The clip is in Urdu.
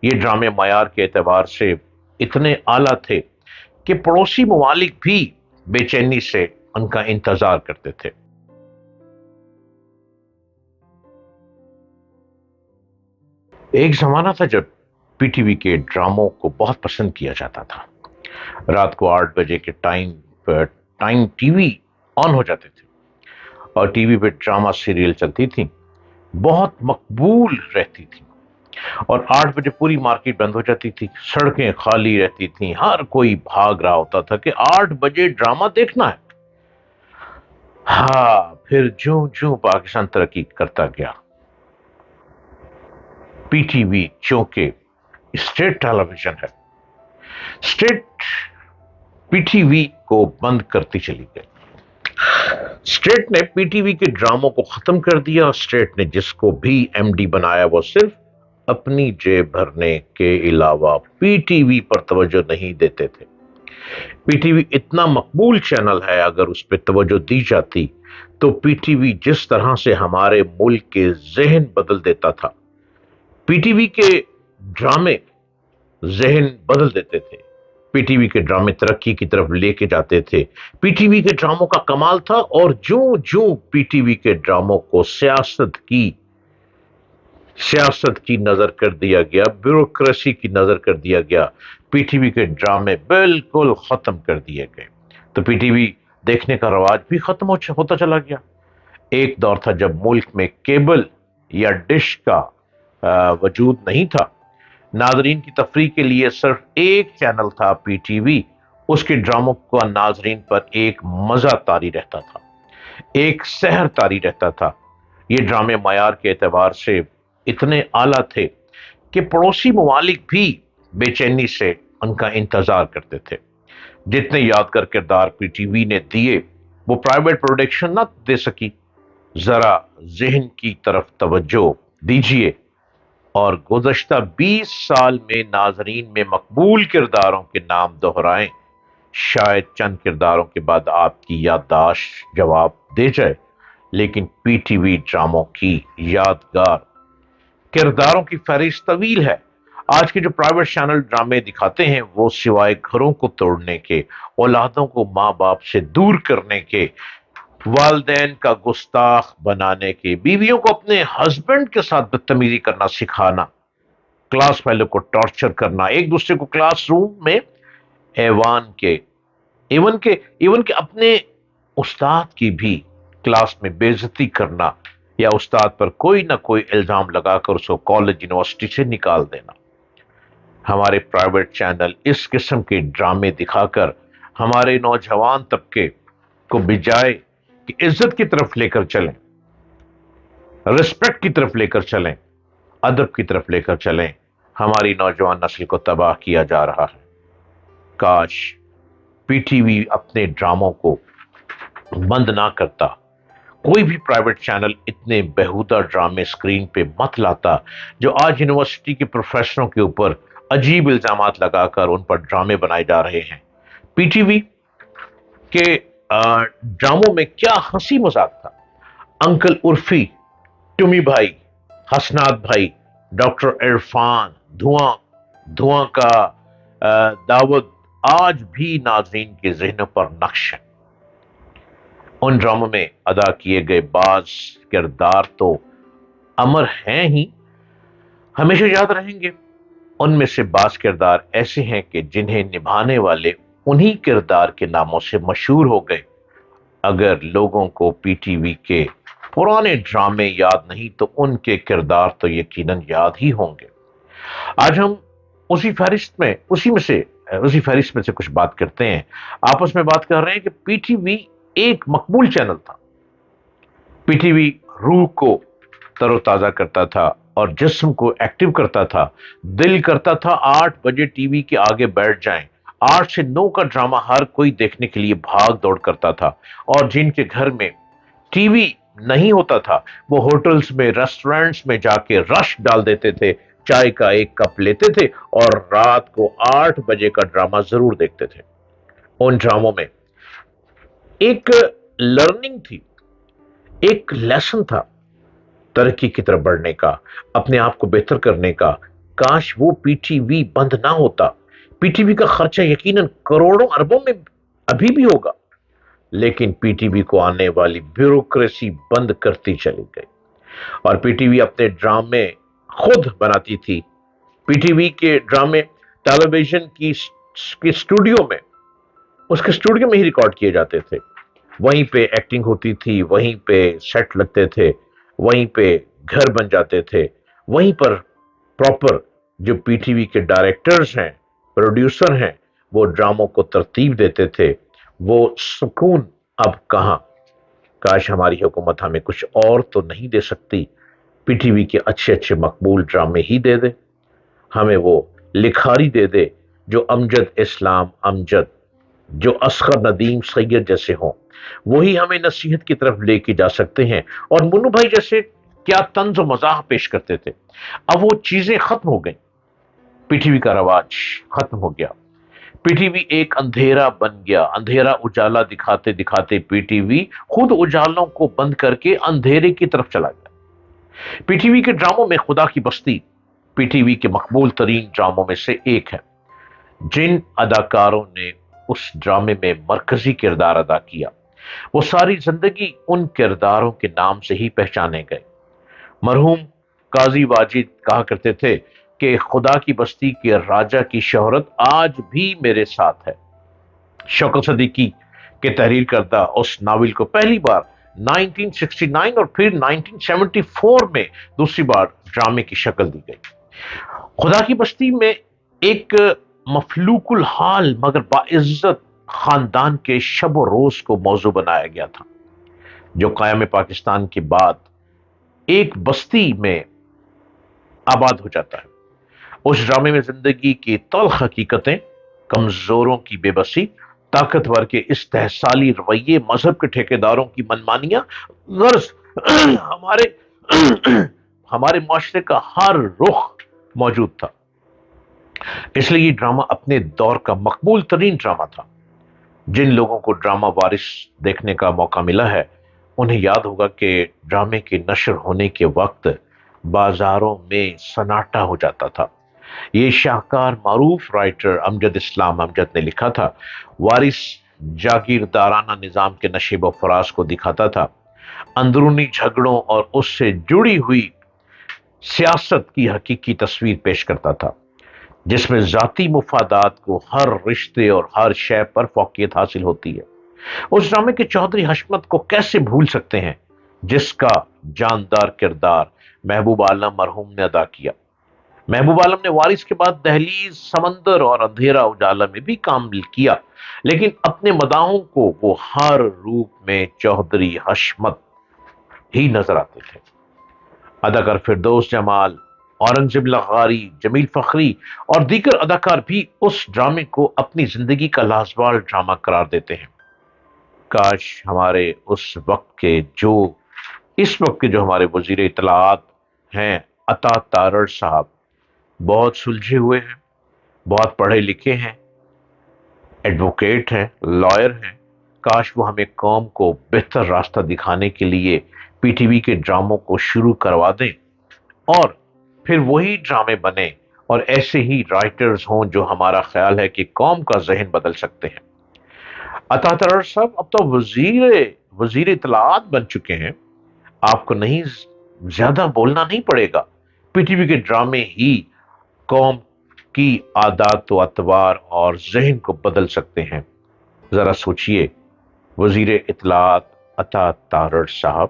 یہ ڈرامے معیار کے اعتبار سے اتنے اعلیٰ تھے کہ پڑوسی ممالک بھی بے چینی سے ان کا انتظار کرتے تھے۔ ایک زمانہ تھا جب پی ٹی وی کے ڈراموں کو بہت پسند کیا جاتا تھا۔ رات کو 8 بجے کے ٹائم پر ٹی وی آن ہو جاتے تھے اور ٹی وی پہ ڈرامہ سیریل چلتی تھی، بہت مقبول رہتی تھی، اور 8 بجے پوری مارکیٹ بند ہو جاتی تھی، سڑکیں خالی رہتی تھیں، ہر کوئی بھاگ رہا ہوتا تھا کہ 8 بجے ڈرامہ دیکھنا ہے۔ ہاں، پھر جوں جوں پاکستان ترقی کرتا گیا، پی ٹی وی چونکہ اسٹیٹ ٹیلی ویژن ہے، اسٹیٹ پی ٹی وی کو بند کرتی چلی گئی۔ اسٹیٹ نے پی ٹی وی کے ڈراموں کو ختم کر دیا۔ اسٹیٹ نے جس کو بھی ایم ڈی بنایا وہ صرف اپنی جیب بھرنے کے علاوہ پی ٹی وی پر توجہ نہیں دیتے تھے۔ پی ٹی وی اتنا مقبول چینل ہے، اگر اس پہ توجہ دی جاتی تو پی ٹی وی جس طرح سے ہمارے ملک کے ذہن بدل دیتا تھا، پی ٹی وی کے ڈرامے ذہن بدل دیتے تھے، پی ٹی وی کے ڈرامے ترقی کی طرف لے کے جاتے تھے۔ پی ٹی وی کے ڈراموں کا کمال تھا، اور جوں جوں پی ٹی وی کے ڈراموں کو سیاست کی نظر کر دیا گیا، بیوروکریسی کی نظر کر دیا گیا، پی ٹی وی کے ڈرامے بالکل ختم کر دیے گئے، تو پی ٹی وی دیکھنے کا رواج بھی ختم ہوتا چلا گیا۔ ایک دور تھا جب ملک میں کیبل یا ڈش کا وجود نہیں تھا، ناظرین کی تفریح کے لیے صرف ایک چینل تھا، پی ٹی وی۔ اس کے ڈراموں کا ناظرین پر ایک مزہ طاری رہتا تھا، ایک سحر طاری رہتا تھا۔ یہ ڈرامے معیار کے اعتبار سے اتنے اعلیٰ تھے کہ پڑوسی ممالک بھی بے چینی سے ان کا انتظار کرتے تھے۔ جتنے یادگار کردار پی ٹی وی نے دیے وہ پرائیویٹ پروڈکشن نہ دے سکی۔ ذرا ذہن کی طرف توجہ دیجیے اور گزشتہ 20 سال میں ناظرین میں مقبول کرداروں کے نام دہرائیں، شاید چند کرداروں کے بعد آپ کی یادداشت جواب دے جائے، لیکن پی ٹی وی ڈراموں کی یادگار کرداروں کی فہرست طویل ہے۔ آج کے جو پرائیویٹ چینل ڈرامے دکھاتے ہیں وہ سوائے گھروں کو توڑنے کے، اولادوں کو ماں باپ سے دور کرنے کے، والدین کا گستاخ بنانے کے، بیویوں کو اپنے ہسبینڈ کے ساتھ بدتمیزی کرنا سکھانا، کلاس فیلو کو ٹارچر کرنا، ایک دوسرے کو کلاس روم میں ایون کہ اپنے استاد کی بھی کلاس میں بے عزتی کرنا، یا استاد پر کوئی نہ کوئی الزام لگا کر اس کو کالج یونیورسٹی سے نکال دینا۔ ہمارے پرائیویٹ چینل اس قسم کے ڈرامے دکھا کر ہمارے نوجوان طبقے کو بجائے کہ عزت کی طرف لے کر چلیں، رسپیکٹ کی طرف لے کر چلیں، ادب کی طرف لے کر چلیں، ہماری نوجوان نسل کو تباہ کیا جا رہا ہے۔ کاش پی ٹی وی اپنے ڈراموں کو بند نہ کرتا، کوئی بھی پرائیویٹ چینل اتنے بیہودہ ڈرامے سکرین پہ مت لاتا جو آج یونیورسٹی کے پروفیسروں کے اوپر عجیب الزامات لگا کر ان پر ڈرامے بنائے جا رہے ہیں۔ پی ٹی وی کے ڈراموں میں کیا ہنسی مذاق تھا، انکل عرفی، ٹمی بھائی، حسنات بھائی، ڈاکٹر عرفان، دھواں کا داود آج بھی ناظرین کے ذہنوں پر نقش ہے۔ ان ڈراموں میں ادا کیے گئے بعض کردار تو امر ہیں ہی، ہمیشہ یاد رہیں گے۔ ان میں سے بعض کردار ایسے ہیں کہ جنہیں نبھانے والے انہی کردار کے ناموں سے مشہور ہو گئے۔ اگر لوگوں کو پی ٹی وی کے پرانے ڈرامے یاد نہیں تو ان کے کردار تو یقیناً یاد ہی ہوں گے۔ آج ہم اسی فہرست میں سے کچھ بات کرتے ہیں۔ آپس میں بات کر رہے ہیں کہ پی ٹی وی ایک مقبول چینل تھا۔ پی ٹی وی روح کو تر و تازہ کرتا تھا اور جسم کو ایکٹیو کرتا تھا۔ دل کرتا تھا 8 بجے ٹی وی کے آگے بیٹھ جائیں۔ 8 سے 9 کا ڈرامہ ہر کوئی دیکھنے کے لیے بھاگ دوڑ کرتا تھا، اور جن کے گھر میں ٹی وی نہیں ہوتا تھا وہ ہوٹلز میں، ریسٹورنٹس میں جا کے رش ڈال دیتے تھے، چائے کا ایک کپ لیتے تھے اور رات کو 8 بجے کا ڈرامہ ضرور دیکھتے تھے۔ ان ڈراموں میں ایک لرننگ تھی، ایک لیسن تھا، ترقی کی طرف بڑھنے کا، اپنے آپ کو بہتر کرنے کا، کاش وہ پی ٹی وی بند نہ ہوتا. پی ٹی وی کا خرچہ یقیناً کروڑوں اربوں میں ابھی بھی ہوگا، لیکن پی ٹی وی کو آنے والی بیوروکریسی بند کرتی چلی گئی اور پی ٹی وی اپنے ڈرامے خود بناتی تھی. پی ٹی وی کے ڈرامے ٹیلی ویژن کی اسٹوڈیو میں اس کے اسٹوڈیو میں ہی ریکارڈ کیے جاتے تھے. وہیں پہ ایکٹنگ ہوتی تھی، وہیں پہ سیٹ لگتے تھے، وہیں پہ گھر بن جاتے تھے، وہیں پر پراپر جو پی ٹی وی کے ڈائریکٹرز ہیں، پروڈیوسر ہیں، وہ ڈراموں کو ترتیب دیتے تھے. وہ سکون اب کہاں. کاش ہماری حکومت ہمیں کچھ اور تو نہیں دے سکتی، پی ٹی وی کے اچھے اچھے مقبول ڈرامے ہی دے دے. ہمیں وہ لکھاری دے دے جو امجد اسلام امجد، جو اصغر ندیم سید جیسے ہوں. وہی ہمیں نصیحت کی طرف لے کے جا سکتے ہیں. اور منو بھائی جیسے کیا طنز و مزاح پیش کرتے تھے. اب وہ چیزیں ختم ہو گئیں. پی ٹی وی کا رواج ختم ہو گیا. پی ٹی وی ایک اندھیرا بن گیا. اندھیرا اجالا دکھاتے دکھاتے پی ٹی وی خود اجالوں کو بند کر کے اندھیرے کی طرف چلا گیا. پی ٹی وی کے ڈراموں میں خدا کی بستی پی ٹی وی کے مقبول ترین ڈراموں میں سے ایک ہے. جن اداکاروں نے اس ڈرامے میں مرکزی کردار ادا کیا وہ ساری زندگی ان کرداروں کے نام سے ہی پہچانے گئے. مرحوم قاضی واجد کہا کرتے تھے کہ خدا کی بستی کے راجہ کی شہرت آج بھی میرے ساتھ ہے. شوکت صدیقی کے تحریر کردہ اس ناول کو پہلی بار 1969 اور پھر 1974 میں دوسری بار ڈرامے کی شکل دی گئی. خدا کی بستی میں ایک مفلوق الحال مگر باعزت خاندان کے شب و روز کو موضوع بنایا گیا تھا، جو قیام پاکستان کے بعد ایک بستی میں آباد ہو جاتا ہے. اس ڈرامے میں زندگی کی تلخ حقیقتیں، کمزوروں کی بے بسی، طاقتور کے استحصالی رویے، مذہب کے ٹھیکیداروں کی منمانیاں، غرض ہمارے ہمارے معاشرے کا ہر رخ موجود تھا. اس لیے یہ ڈرامہ اپنے دور کا مقبول ترین ڈرامہ تھا. جن لوگوں کو ڈرامہ وارث دیکھنے کا موقع ملا ہے انہیں یاد ہوگا کہ ڈرامے کے نشر ہونے کے وقت بازاروں میں سناٹا ہو جاتا تھا. یہ شاہکار معروف رائٹر امجد اسلام امجد نے لکھا تھا. وارث جاگیردارانہ نظام کے نشیب و فراز کو دکھاتا تھا، اندرونی جھگڑوں اور اس سے جڑی ہوئی سیاست کی حقیقی تصویر پیش کرتا تھا، جس میں ذاتی مفادات کو ہر رشتے اور ہر شے پر فوقیت حاصل ہوتی ہے. اس ڈرامے کے چودھری حشمت کو کیسے بھول سکتے ہیں، جس کا جاندار کردار محبوب عالم مرحوم نے ادا کیا. محبوب عالم نے وارث کے بعد دہلیز، سمندر اور اندھیرا اجالا میں بھی کام کیا، لیکن اپنے مداحوں کو وہ ہر روپ میں چودھری حشمت ہی نظر آتے تھے. اداکار فردوس جمال، اورنگزیب لغاری، جمیل فخری اور دیگر اداکار بھی اس ڈرامے کو اپنی زندگی کا لازوال ڈرامہ قرار دیتے ہیں. کاش ہمارے اس وقت کے جو ہمارے وزیر اطلاعات ہیں عطا تارڑ صاحب، بہت سلجھے ہوئے ہیں، بہت پڑھے لکھے ہیں، ایڈوکیٹ ہیں، لائر ہیں. کاش وہ ہمیں قوم کو بہتر راستہ دکھانے کے لیے پی ٹی وی کے ڈراموں کو شروع کروا دیں اور پھر وہی ڈرامے بنے اور ایسے ہی رائٹرز ہوں جو ہمارا خیال ہے کہ قوم کا ذہن بدل سکتے ہیں. عطا ترر صاحب اب تو وزیر اطلاعات بن چکے ہیں. آپ کو نہیں زیادہ بولنا نہیں پڑے گا. پی ٹی وی کے ڈرامے ہی قوم کی عادات و اطوار اور ذہن کو بدل سکتے ہیں. ذرا سوچئے وزیر اطلاعات عطا تارڑ صاحب.